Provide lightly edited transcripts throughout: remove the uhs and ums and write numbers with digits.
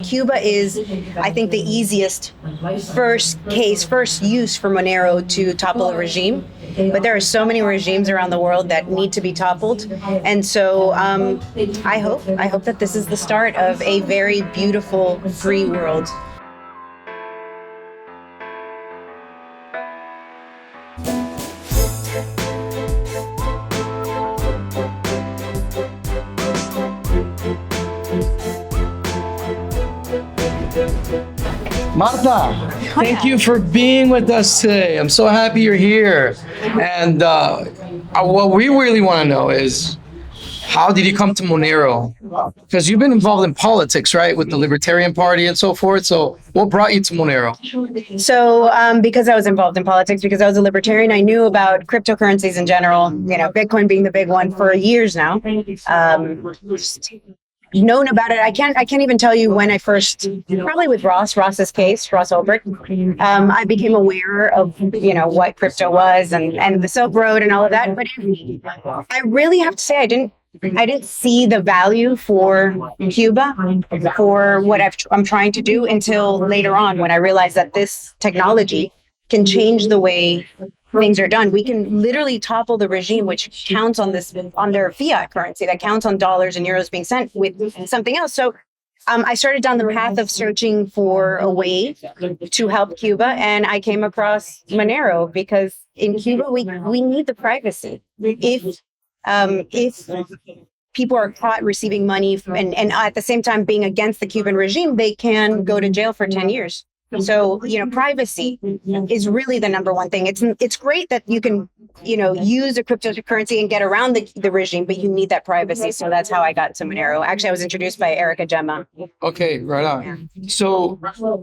Cuba is, I think, the easiest first use for Monero to topple a regime. But there are so many regimes around the world that need to be toppled. And so I hope that this is the start of a very beautiful, free world. Martha, thank you for being with us today. I'm so happy you're here. And what we really want to know is, how did you come to Monero? Because you've been involved in politics, right, with the Libertarian Party and so forth. So what brought you to Monero? So because I was involved in politics, because I was a libertarian, I knew about cryptocurrencies in general, Bitcoin being the big one for years now. Known about it. I can't even tell you when I first, probably with Ross's case, Ross Ulbricht, I became aware of, what crypto was and the Silk Road and all of that. But I really have to say, I didn't see the value for Cuba, for what I'm trying to do until later on, when I realized that this technology can change the way things are done. We can literally topple the regime, which counts on their fiat currency, that counts on dollars and euros being sent with something else. So I started down the path of searching for a way to help Cuba, and I came across Monero because in Cuba we need the privacy. If people are caught receiving money and at the same time being against the Cuban regime, they can go to jail for 10 years. So, privacy is really the number one thing. It's great that you can, use a cryptocurrency and get around the regime, but you need that privacy. So that's how I got to Monero. Actually, I was introduced by Erica Gemma. Okay, right on. Yeah. So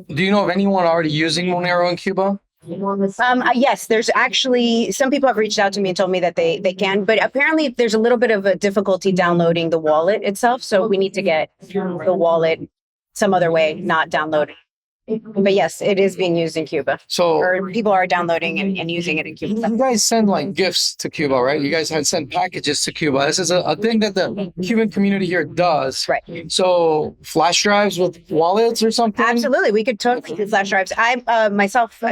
do you know of anyone already using Monero in Cuba? Yes, there's actually, some people have reached out to me and told me that they can, but apparently there's a little bit of a difficulty downloading the wallet itself. So we need to get the wallet some other way, not downloading. But yes, it is being used in Cuba. Or people are downloading and using it in Cuba. You guys send gifts to Cuba, right? You guys had sent packages to Cuba. This is a thing that the Cuban community here does. Right. So flash drives with wallets or something? Absolutely. We could totally do flash drives. I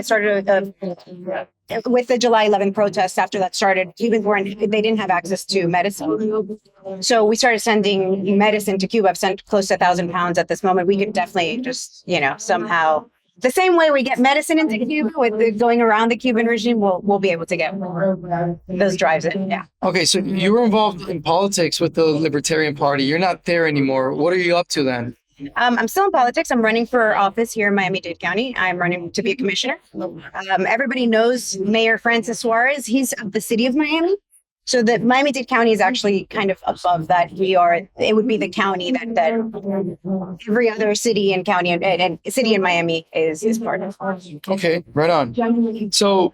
started with the July 11th protests. After that started, Cubans they didn't have access to medicine. So we started sending medicine to Cuba. I've sent close to 1,000 pounds at this moment. We could definitely just, somehow, the same way we get medicine into Cuba with going around the Cuban regime, we'll be able to get those drives in. Yeah. Okay, so you were involved in politics with the Libertarian Party. You're not there anymore. What are you up to then? I'm still in politics. I'm running for office here in Miami-Dade County. I'm running to be a commissioner. Everybody knows Mayor Francis Suarez. He's of the city of Miami. So the Miami-Dade County is actually kind of above that. It would be the county that every other city and county and city in Miami is part of. Okay, right on. So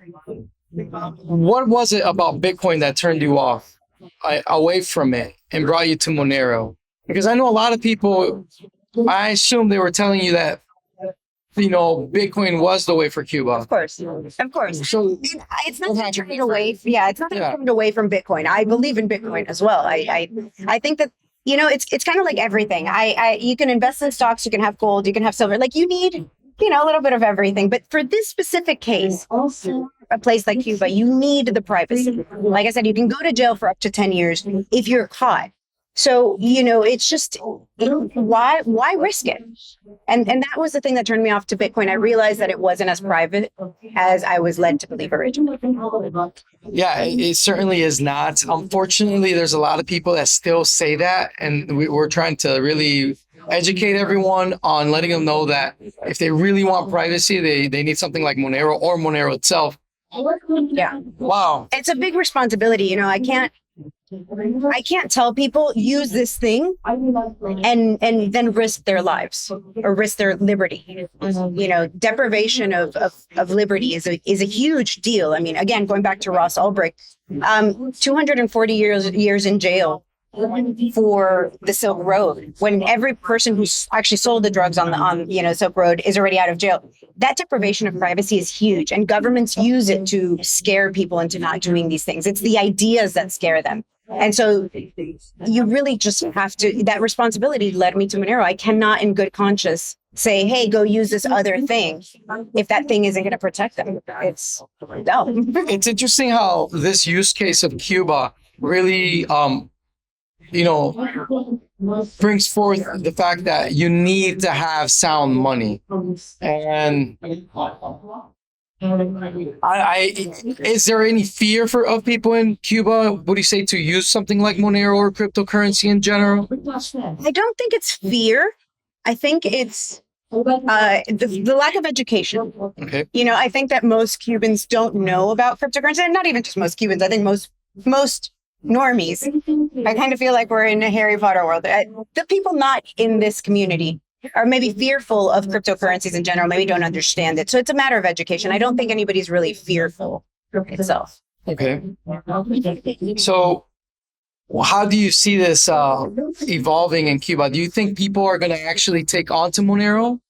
what was it about Bitcoin that turned you off away from it and brought you to Monero? Because I know a lot of people, I assume they were telling you that, Bitcoin was the way for Cuba. Of course. So it's not that turned away. Yeah, it's not that turned away from Bitcoin. I believe in Bitcoin as well. I think that, it's kind of like everything. You can invest in stocks, you can have gold, you can have silver. You need, a little bit of everything. But for this specific case, a place like Cuba, you need the privacy. Like I said, you can go to jail for up to 10 years if you're caught. So, it's just, why risk it? And that was the thing that turned me off to Bitcoin. I realized that it wasn't as private as I was led to believe originally. Yeah, it certainly is not. Unfortunately, there's a lot of people that still say that. And we're trying to really educate everyone on letting them know that if they really want privacy, they need something like Monero or Monero itself. Yeah. Wow. It's a big responsibility. I can't tell people use this thing and then risk their lives or risk their liberty. Deprivation of liberty is a huge deal. I mean, again, going back to Ross Ulbricht, 240 years in jail for the Silk Road, when every person who's actually sold the drugs on Silk Road is already out of jail. That deprivation of privacy is huge, and governments use it to scare people into not doing these things. It's the ideas that scare them. And so you really just have to, that responsibility led me to Monero. I cannot in good conscience say, hey, go use this other thing if that thing isn't going to protect them. It's no. It's interesting how this use case of Cuba really, brings forth the fact that you need to have sound money. And is there any fear of people in Cuba, would you say, to use something like Monero or cryptocurrency in general? I don't think it's fear. I think it's the lack of education. Okay. I think that most Cubans don't know about cryptocurrency, and not even just most Cubans. I think most normies. I kind of feel like we're in a Harry Potter world. The people not in this community are maybe fearful of cryptocurrencies in general, maybe don't understand it. So it's a matter of education. I don't think anybody's really fearful itself. Okay. So how do you see this evolving in Cuba? Do you think people are going to actually take on to Monero?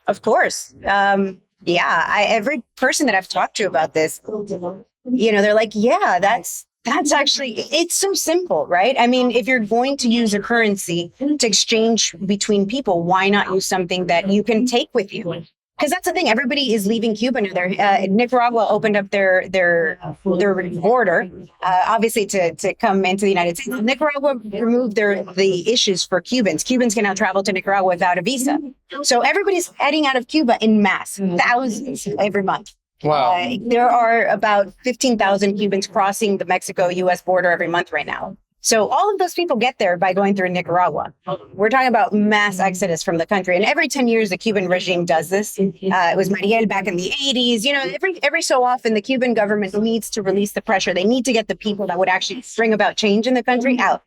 Of course. Every person that I've talked to about this, they're like, yeah, that's actually, it's so simple, right? I mean, if you're going to use a currency to exchange between people, why not use something that you can take with you? Because that's the thing. Everybody is leaving Cuba now. Nicaragua opened up their border, obviously to come into the United States. Nicaragua removed the issues for Cubans. Cubans can now travel to Nicaragua without a visa. So everybody's heading out of Cuba in mass, thousands every month. Wow. There are about 15,000 Cubans crossing the Mexico-U.S. border every month right now. So all of those people get there by going through Nicaragua. We're talking about mass exodus from the country. And every 10 years, the Cuban regime does this. It was Mariel back in the 80s. Every so often, the Cuban government needs to release the pressure. They need to get the people that would actually bring about change in the country out.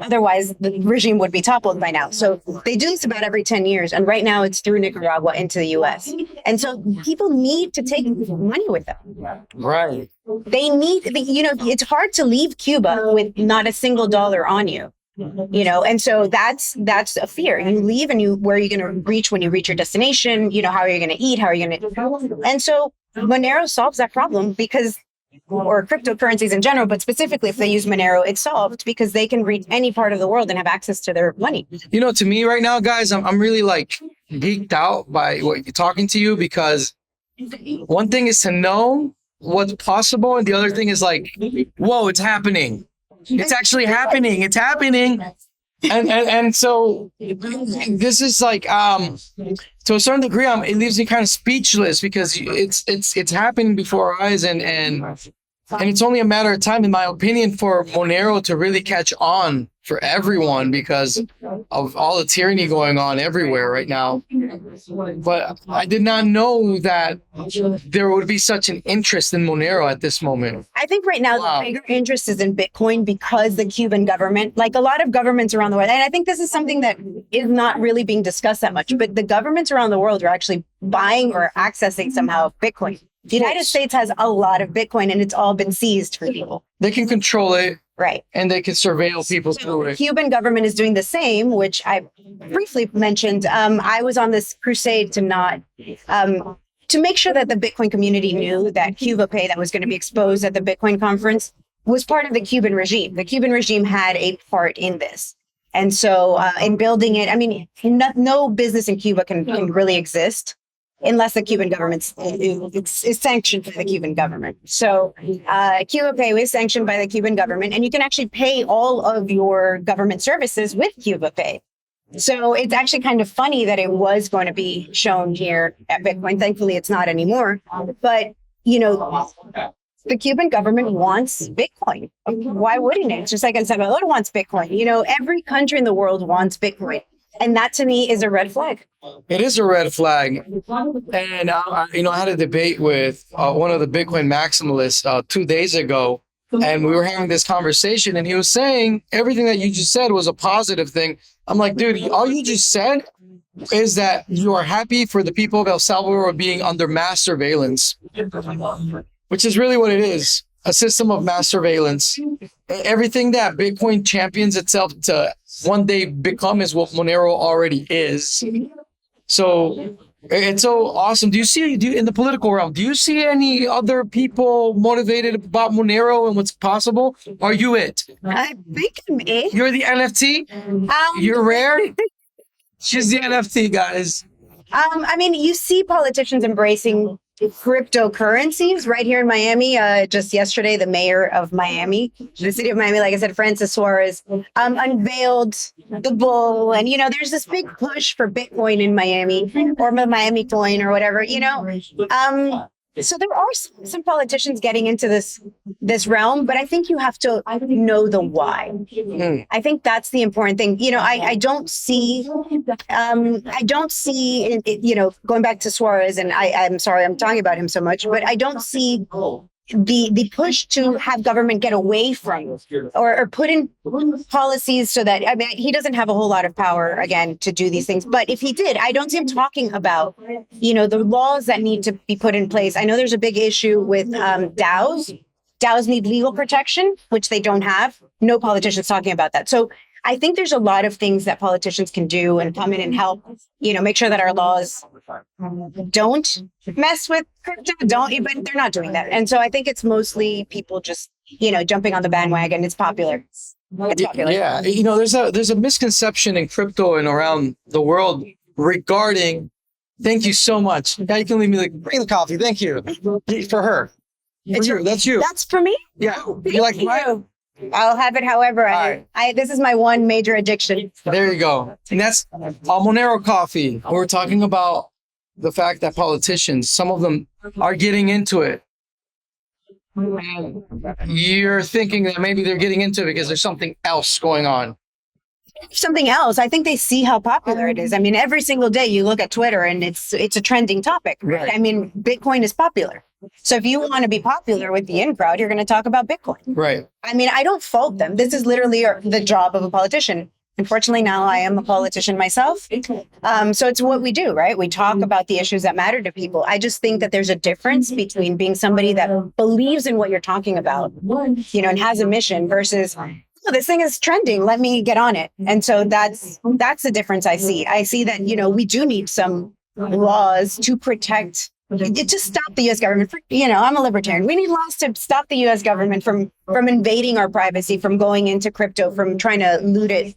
Otherwise, the regime would be toppled by now. So they do this about every 10 years. And right now, it's through Nicaragua into the U.S. And so people need to take money with them. Right. They need, it's hard to leave Cuba with not a single dollar on you. And so that's a fear. You leave and where are you going to reach when you reach your destination? How are you going to eat? How are you going to? And so Monero solves that problem or cryptocurrencies in general, but specifically if they use Monero, it's solved because they can reach any part of the world and have access to their money. To me right now, guys, I'm really geeked out by talking to you, because one thing is to know what's possible, and the other thing is whoa, it's happening. It's actually happening. It's happening. And so this is to a certain degree, it leaves me kind of speechless, because it's happening before our eyes, and it's only a matter of time, in my opinion, for Monero to really catch on for everyone, because of all the tyranny going on everywhere right now. But I did not know that there would be such an interest in Monero at this moment. I think right now the bigger interest is in Bitcoin, because the Cuban government, like a lot of governments around the world, and I think this is something that is not really being discussed that much, but the governments around the world are actually buying or accessing somehow Bitcoin. The United States has a lot of Bitcoin, and it's all been seized for people. They can control it. Right. And they can surveil people through it. The Cuban government is doing the same, which I briefly mentioned. I was on this crusade to make sure that the Bitcoin community knew that Cuba Pay, that was going to be exposed at the Bitcoin conference, was part of the Cuban regime. The Cuban regime had a part in this. And so in building it, I mean, no business in Cuba can really exist unless the Cuban government is sanctioned by the Cuban government. So Cuba Pay was sanctioned by the Cuban government, and you can actually pay all of your government services with Cuba Pay. So it's actually kind of funny that it was going to be shown here at Bitcoin. Thankfully, it's not anymore. But, the Cuban government wants Bitcoin. Why wouldn't it? Just like El Salvador wants Bitcoin. Every country in the world wants Bitcoin. And that to me is a red flag. It is a red flag. And, I had a debate with one of the Bitcoin maximalists 2 days ago. And we were having this conversation, and he was saying everything that you just said was a positive thing. I'm like, dude, all you just said is that you are happy for the people of El Salvador being under mass surveillance, which is really what it is. A system of mass surveillance. Everything that Bitcoin champions itself to one day become is what Monero already is. So it's so awesome. Do you in the political realm, do you see any other people motivated about Monero and what's possible? Are you it? I think I'm it. You're the NFT? You're rare? She's the NFT, guys. I mean, you see politicians embracing cryptocurrencies right here in Miami. Just yesterday, the mayor of Miami, the city of Miami, like I said, Francis Suarez, unveiled the bull. And, there's this big push for Bitcoin in Miami, or the Miami coin or whatever, so there are some politicians getting into this realm, but I think you have to know the why. I think that's the important thing. I don't see, going back to Suarez, and I'm sorry I'm talking about him so much, but I don't see the push to have government get away from or put in policies so that, he doesn't have a whole lot of power, again, to do these things. But if he did, I don't see him talking about, the laws that need to be put in place. I know there's a big issue with DAOs. DAOs need legal protection, which they don't have. No politician's talking about that. So I think there's a lot of things that politicians can do and come in and help, make sure that our laws don't mess with crypto, but they're not doing that. And so I think it's mostly people just, jumping on the bandwagon. It's popular. It's popular. Yeah. There's a misconception in crypto and around the world regarding, thank you so much. Yeah, you can leave me bring the coffee. Thank you. For her. That's you. That's for me? Yeah. You like mine? I'll have it however this is my one major addiction. There you go. And that's Monero coffee. We're talking about the fact that politicians, some of them are getting into it. And you're thinking that maybe they're getting into it because there's something else going on. Something else. I think they see how popular it is. I mean, every single day you look at Twitter and it's a trending topic. Right? I mean, Bitcoin is popular. So if you want to be popular with the in crowd, you're going to talk about Bitcoin. Right. I mean, I don't fault them. This is literally the job of a politician. Unfortunately, now I am a politician myself. So it's what we do, right? We talk about the issues that matter to people. I just think that there's a difference between being somebody that believes in what you're talking about, and has a mission versus, this thing is trending, let me get on it. And so that's the difference I see. I see that, we do need some laws to protect, to stop the U.S. government. I'm a libertarian. We need laws to stop the U.S. government from invading our privacy, from going into crypto, from trying to loot it,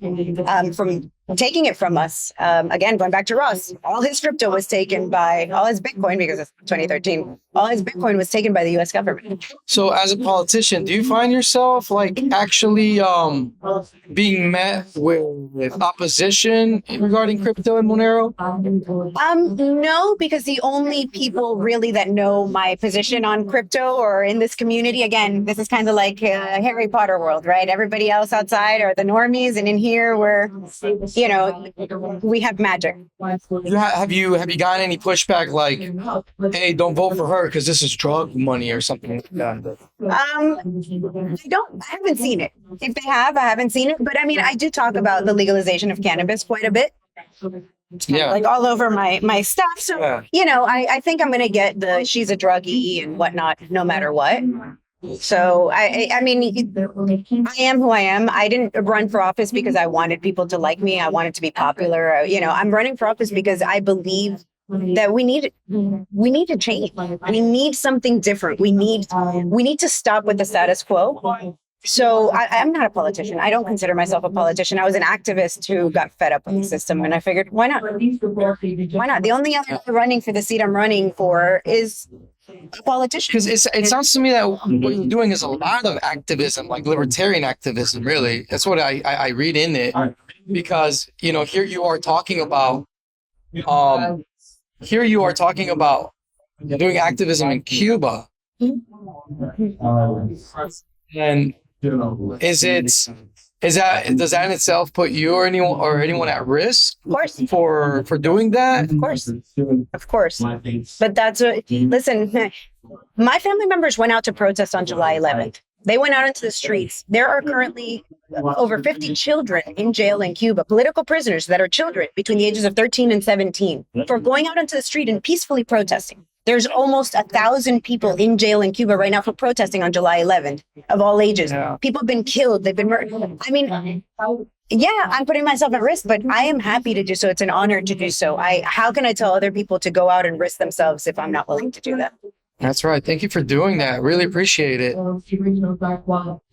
from taking it from us. Again, going back to Ross, all his crypto was taken by, all his Bitcoin, because it's 2013, all his Bitcoin was taken by the U.S. government. So as a politician, do you find yourself actually being met with opposition regarding crypto and Monero? No, because the only people really that know my position on crypto or in this community, again, this is kind of like Harry Potter world, right? Everybody else outside are the normies, and in here we're, we have magic. Have you gotten any pushback like, hey, don't vote for her because this is drug money or something like that? I haven't seen it. If they have, I haven't seen it. But I mean, I do talk about the legalization of cannabis quite a bit. Like all over my stuff. So, I think I'm going to get the she's a druggie and whatnot, no matter what. So, I mean, I am who I am. I didn't run for office because I wanted people to like me. I wanted to be popular. I'm running for office because I believe that we need to change. We need something different. We need to stop with the status quo. So I'm not a politician. I don't consider myself a politician. I was an activist who got fed up with the system, and I figured, why not? Why not? The only other running for the seat I'm running for is a politician. Because it sounds to me that what you're doing is a lot of activism, like libertarian activism, really. That's what I read in it. Because, here you are talking about, doing activism in Cuba. And does that in itself put you or anyone at risk? Of course. For doing that? Of course. But listen, my family members went out to protest on July 11th. They went out into the streets. There are currently over 50 children in jail in Cuba, political prisoners that are children between the ages of 13 and 17, for going out into the street and peacefully protesting. There's almost 1,000 people in jail in Cuba right now for protesting on July 11th, of all ages. Yeah. People have been killed. They've been murdered. I mean, yeah, I'm putting myself at risk, but I am happy to do so. It's an honor to do so. How can I tell other people to go out and risk themselves if I'm not willing to do that? That's right. Thank you for doing that. Really appreciate it.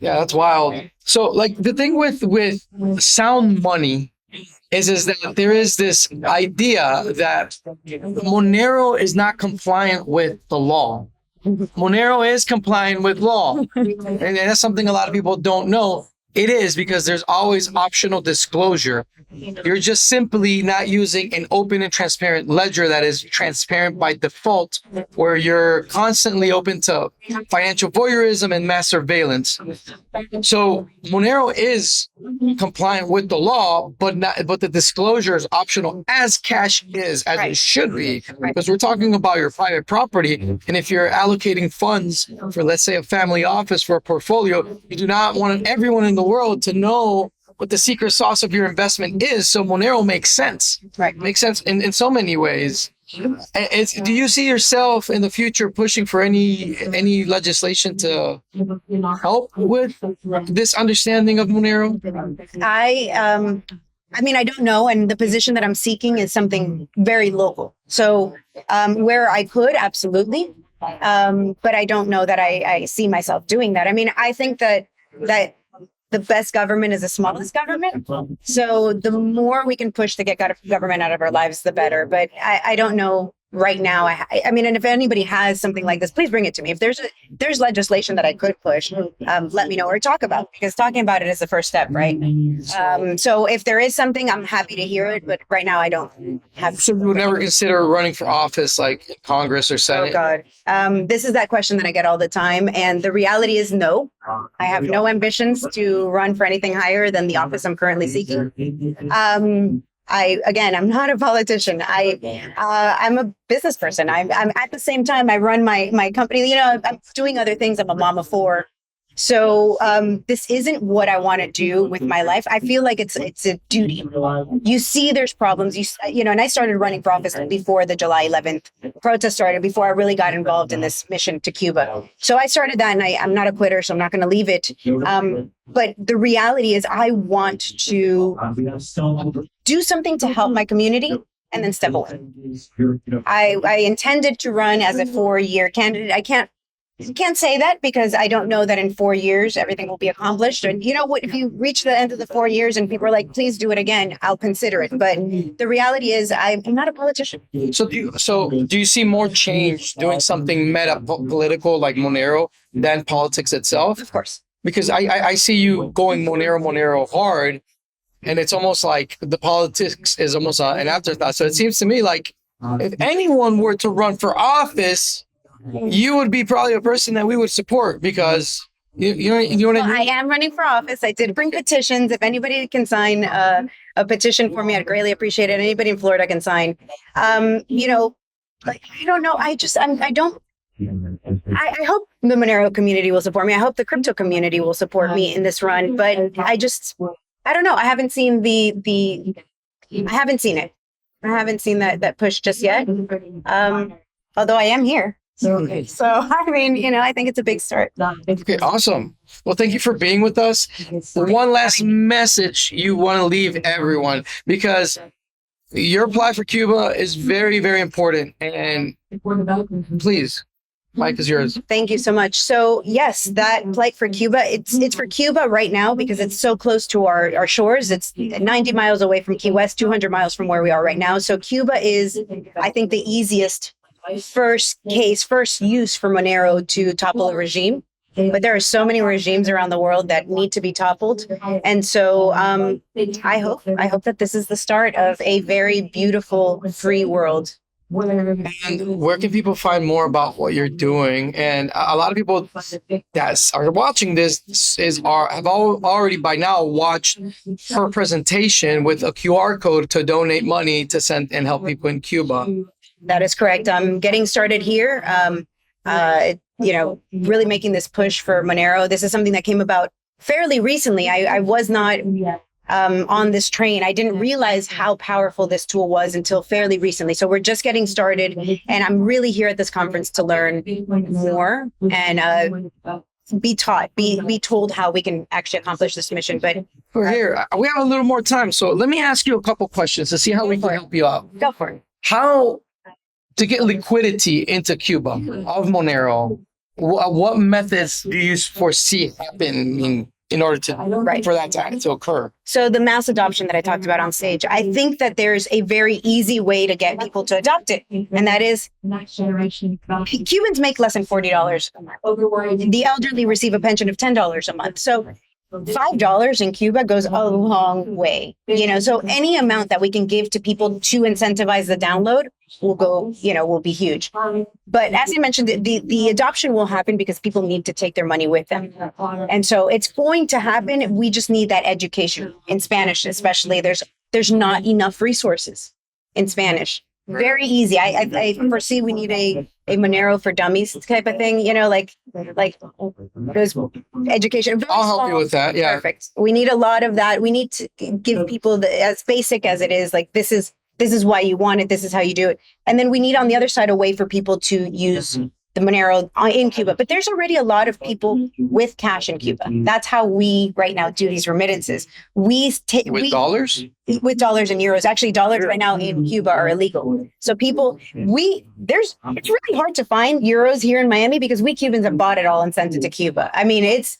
Yeah, that's wild. So, the thing with sound money is that there is this idea that Monero is not compliant with the law. Monero is compliant with law. And that's something a lot of people don't know. It is, because there's always optional disclosure. You're just simply not using an open and transparent ledger that is transparent by default, where you're constantly open to financial voyeurism and mass surveillance. So Monero is compliant with the law, but the disclosure is optional, as cash is, as it should be, because we're talking about your private property. And if you're allocating funds for, let's say, a family office for a portfolio, you do not want everyone in the world to know what the secret sauce of your investment is. So Monero makes sense. Right. Makes sense in so many ways. Do you see yourself in the future pushing for any legislation to help with this understanding of Monero? I mean, I don't know. And the position that I'm seeking is something very local. So where I could, absolutely. But I don't know that I see myself doing that. I mean, I think that the best government is the smallest government. So the more we can push to get government out of our lives, the better. But I don't know right now. I mean, and if anybody has something like this, please bring it to me. If there's legislation that I could push, let me know or talk about it, because talking about it is the first step, right? So if there is something, I'm happy to hear it. But right now, I don't have. So you would never consider running for office, like Congress or Senate? Oh God, this is that question that I get all the time, and the reality is no. I have no ambitions to run for anything higher than the office I'm currently seeking. I'm not a politician. I'm a business person. I'm at the same time, I run my company. You know, I'm doing other things. I'm a mom of 4. So this isn't what I want to do with my life. I feel like it's a duty. You see, there's problems. You know, and I started running for office before the July 11th protest started, before I really got involved in this mission to Cuba. So I started that, and I'm not a quitter, so I'm not going to leave it. But the reality is, I want to do something to help my community and then step away. I intended to run as a 4-year candidate. I can't say that, because I don't know that in 4 years everything will be accomplished. And you know what? If you reach the end of the 4 years and people are like, please do it again, I'll consider it. But the reality is, I'm not a politician. So do you see more change doing something meta political like Monero than politics itself? Of course. Because I see you going Monero hard, and it's almost like the politics is almost an afterthought. So it seems to me like if anyone were to run for office, you would be probably a person that we would support, because you know what I mean? I am running for office. I did bring petitions. If anybody can sign a petition for me, I'd greatly appreciate it. Anybody in Florida can sign. You know, like, I don't know. I hope the Monero community will support me. I hope the crypto community will support me in this run. But I don't know. I haven't seen I haven't seen it. I haven't seen that push just yet. Although I am here. So, I mean, you know, I think it's a big start. Okay, awesome. Well, thank you for being with us. One last message you want to leave everyone, because your apply for Cuba is very, very important. And please, Mike is yours. Thank you so much. So yes, that plight for Cuba, it's for Cuba right now because it's so close to our shores. It's 90 miles away from Key West, 200 miles from where we are right now. So Cuba is, I think, the easiest first use for Monero to topple a regime. But there are so many regimes around the world that need to be toppled. And so I hope that this is the start of a very beautiful, free world. And where can people find more about what you're doing? And a lot of people that are watching this have already by now watched her presentation with a QR code to donate money to send and help people in Cuba. That is correct. I'm getting started here. You know, really making this push for Monero. This is something that came about fairly recently. I was not on this train. I didn't realize how powerful this tool was until fairly recently. So we're just getting started, and I'm really here at this conference to learn more and be taught, be told how we can actually accomplish this mission. But we're here. We have a little more time, so let me ask you a couple questions to see how we can help you out. Go for it. How to get liquidity into Cuba of Monero? What methods do you foresee happening in order to Right. for that to occur. So the mass adoption that I talked about on stage, I think that there's a very easy way to get people to adopt it. And that is Cubans make less than $40 a month. The elderly receive a pension of $10 a month. So $5 in Cuba goes a long way, so any amount that we can give to people to incentivize the download will be huge. But as I mentioned, the adoption will happen because people need to take their money with them. And so it's going to happen. We just need that education in Spanish, especially. There's not enough resources in Spanish. Very easy. I foresee we need a Monero for dummies type of thing, like those education. I'll help you with that. Yeah. Perfect. We need a lot of that. We need to give people as basic as it is, like this is why you want it. This is how you do it. And then we need on the other side a way for people to use the Monero in Cuba. But there's already a lot of people with cash in Cuba. That's how we right now do these remittances. With dollars? With dollars and euros. Actually, dollars right now in Cuba are illegal. So it's really hard to find euros here in Miami because we Cubans have bought it all and sent it to Cuba. I mean, it's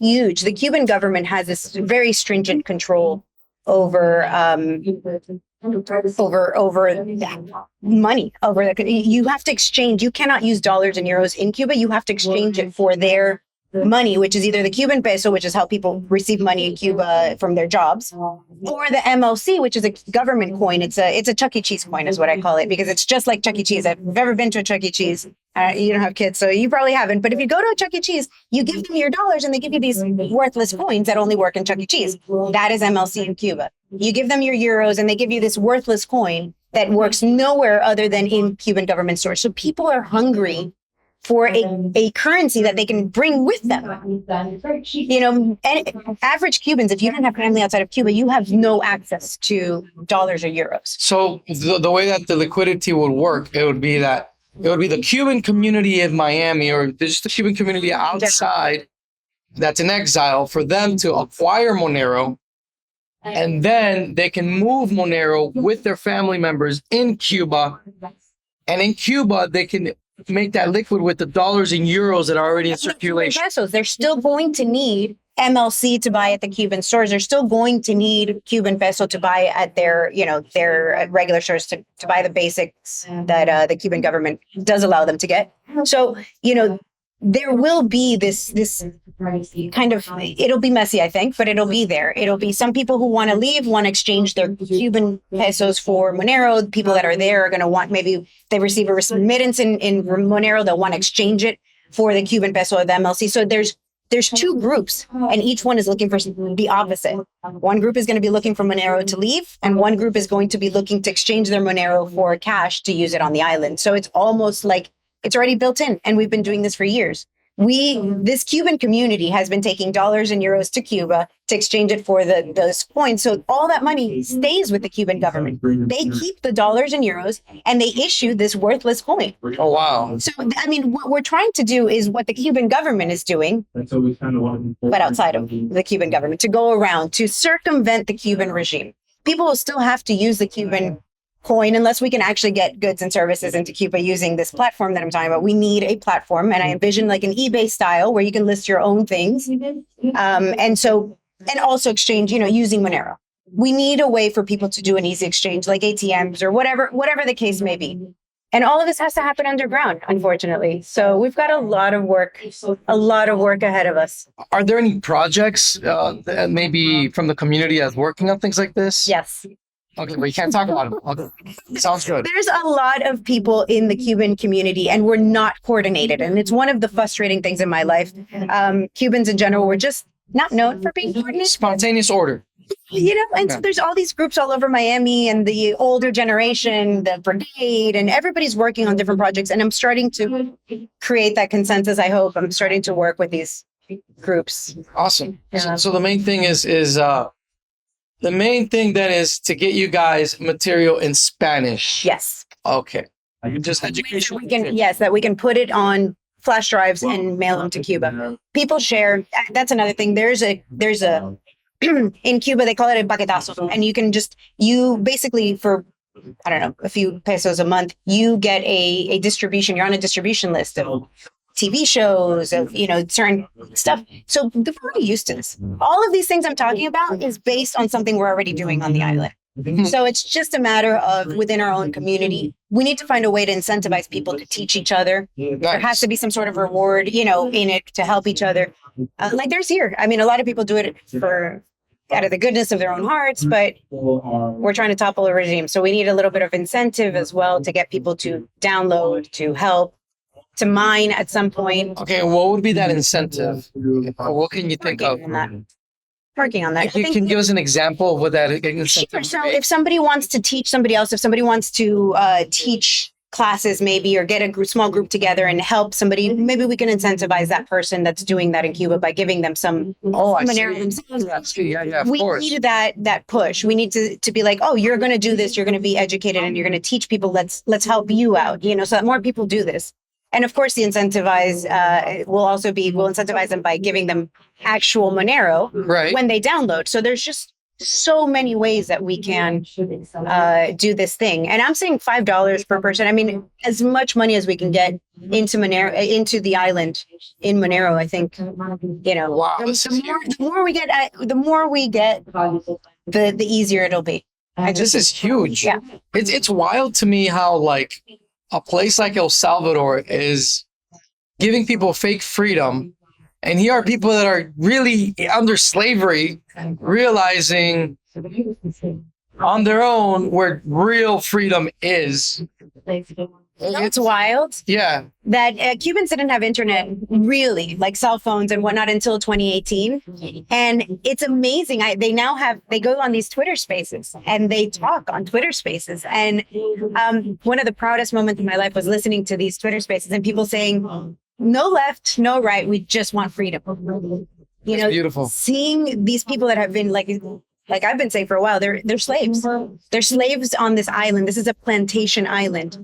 huge. The Cuban government has this very stringent control over money, you have to exchange. You cannot use dollars and euros in Cuba. You have to exchange it for their money, which is either the Cuban peso, which is how people receive money in Cuba from their jobs, or the MLC, which is a government coin. It's a Chuck E. Cheese coin is what I call it, because it's just like Chuck E. Cheese. If you've ever been to a Chuck E. Cheese, you don't have kids, so you probably haven't. But if you go to a Chuck E. Cheese, you give them your dollars and they give you these worthless coins that only work in Chuck E. Cheese. That is MLC in Cuba. You give them your euros and they give you this worthless coin that works nowhere other than in Cuban government stores. So people are hungry for a currency that they can bring with them. And average Cubans, if you don't have family outside of Cuba, you have no access to dollars or euros. So the way that the liquidity would work, it would be the Cuban community in Miami, or just the Cuban community outside that's in exile, for them to acquire Monero, and then they can move Monero with their family members in Cuba. And in Cuba, they can make that liquid with the dollars and euros that are already in circulation. Pesos. They're still going to need MLC to buy at the Cuban stores. They're still going to need Cuban peso to buy at their regular stores to buy the basics that the Cuban government does allow them to get. So, there will be this kind of, it'll be messy, I think, but it'll be there. It'll be some people who want to leave, want to exchange their Cuban pesos for Monero. People that are there are going to want, maybe they receive a remittance in Monero, they'll want to exchange it for the Cuban peso or the MLC. So there's two groups, and each one is looking for the opposite. One group is going to be looking for Monero to leave, and one group is going to be looking to exchange their Monero for cash to use it on the island. So it's almost like it's already built in, and we've been doing this for years. This Cuban community has been taking dollars and euros to Cuba to exchange it for those coins. So all that money stays with the Cuban government. They keep the dollars and euros and they issue this worthless coin. Oh, wow. So, I mean, what we're trying to do is what the Cuban government is doing, but outside of the Cuban government, to go around, to circumvent the Cuban regime. People will still have to use the Cuban coin unless we can actually get goods and services into Cuba using this platform that I'm talking about. We need a platform, and I envision like an eBay style where you can list your own things, and also exchange, using Monero. We need a way for people to do an easy exchange, like ATMs or whatever the case may be. And all of this has to happen underground, unfortunately. So we've got a lot of work ahead of us. Are there any projects that maybe from the community that's working on things like this? Yes. Okay, but you can't talk about it. Okay. Sounds good. There's a lot of people in the Cuban community, and we're not coordinated. And it's one of the frustrating things in my life. Cubans in general, we're just not known for being coordinated. Spontaneous order. So there's all these groups all over Miami, and the older generation, the brigade, and everybody's working on different projects. And I'm starting to create that consensus, I hope. I'm starting to work with these groups. Awesome. Yeah. So the main thing is the main thing then is to get you guys material in Spanish. Yes. Okay. Just education. That we can put it on flash drives and mail them to Cuba. People share. That's another thing. There's a in Cuba, they call it a paquetazo. And you basically for, a few pesos a month, you get a distribution. You're on a distribution list of TV shows, of, certain stuff. So we're already used to this. All of these things I'm talking about is based on something we're already doing on the island. So it's just a matter of within our own community, we need to find a way to incentivize people to teach each other. There has to be some sort of reward, in it to help each other. Like there's here. I mean, a lot of people do it for out of the goodness of their own hearts, but we're trying to topple a regime. So we need a little bit of incentive as well to get people to download, to help, to mine at some point. Okay, what would be that incentive? What can you think of? Working on that. You can give us an example of what that incentive Sure. So if somebody wants to teach somebody else, if somebody wants to teach classes maybe, or get a small group together and help somebody, maybe we can incentivize that person that's doing that in Cuba by giving them some Monero themselves. Yeah, of we course. need that push. We need to be like, oh, you're going to do this, you're going to be educated, and you're going to teach people. Let's help you out, so that more people do this. And of course, the incentivize we'll incentivize them by giving them actual Monero when they download. So there's just so many ways that we can do this thing. And I'm saying $5 per person. I mean, as much money as we can get into Monero, into the island in Monero, I think, Wow. the more we get, the easier it'll be. This is huge. Yeah. It's wild to me how like a place like El Salvador is giving people fake freedom. And here are people that are really under slavery, realizing on their own where real freedom is. It's wild. Yeah. That Cubans didn't have internet really, like cell phones and whatnot, until 2018. And it's amazing. They go on these Twitter spaces and they talk on Twitter spaces. And one of the proudest moments in my life was listening to these Twitter spaces and people saying, no left, no right. We just want freedom. That's beautiful. Seeing these people that have been like I've been saying for a while, they're slaves. They're slaves on this island. This is a plantation island.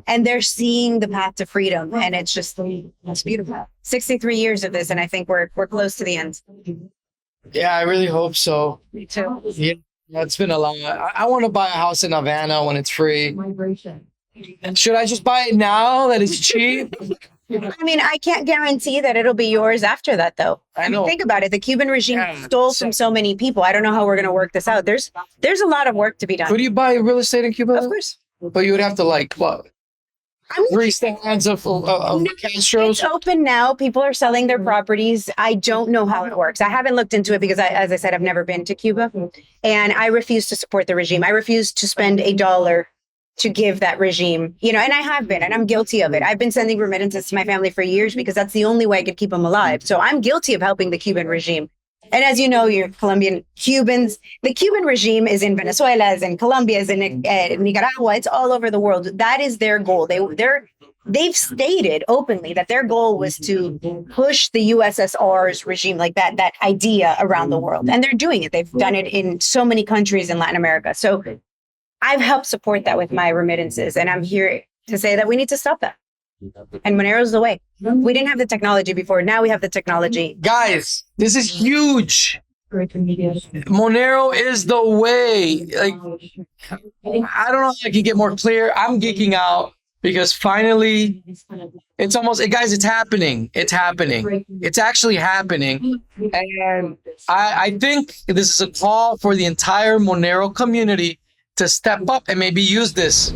And they're seeing the path to freedom. And it's beautiful. 63 years of this. And I think we're close to the end. Yeah, I really hope so. Me too. Yeah, it's been a long, I want to buy a house in Havana when it's free. Should I just buy it now that it's cheap? I mean, I can't guarantee that it'll be yours after that, though. I know. Think about it. The Cuban regime stole from so many people. I don't know how we're going to work this out. There's a lot of work to be done. Could you buy real estate in Cuba? Of course. But you would have to three stands of Castros. It's open now. People are selling their properties. I don't know how it works. I haven't looked into it because, as I said, I've never been to Cuba. And I refuse to support the regime. I refuse to spend $1 to give that regime, and I have been, and I'm guilty of it. I've been sending remittances to my family for years because that's the only way I could keep them alive. So I'm guilty of helping the Cuban regime. And as you know, you're Colombian Cubans. The Cuban regime is in Venezuela, is in Colombia, is in Nicaragua. It's all over the world. That is their goal. They've stated openly that their goal was to push the USSR's regime, like that idea, around the world. And they're doing it. They've done it in so many countries in Latin America. So I've helped support that with my remittances, and I'm here to say that we need to stop that. And Monero's the way. We didn't have the technology before. Now we have the technology. Guys, this is huge. Monero is the way. Like, I don't know if I can get more clear. I'm geeking out because finally, it's happening. It's happening. It's actually happening. And I think this is a call for the entire Monero community to step up and maybe use this.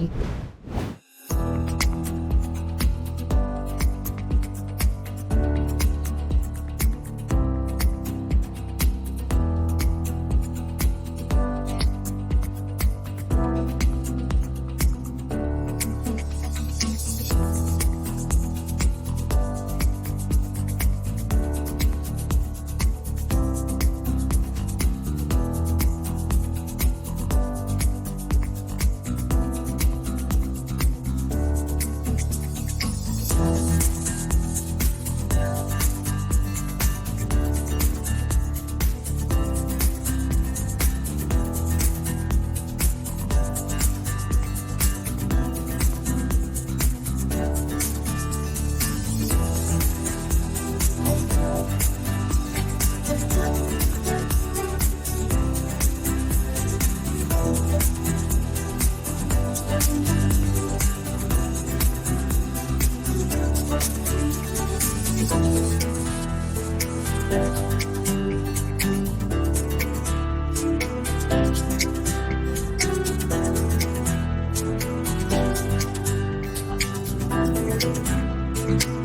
you.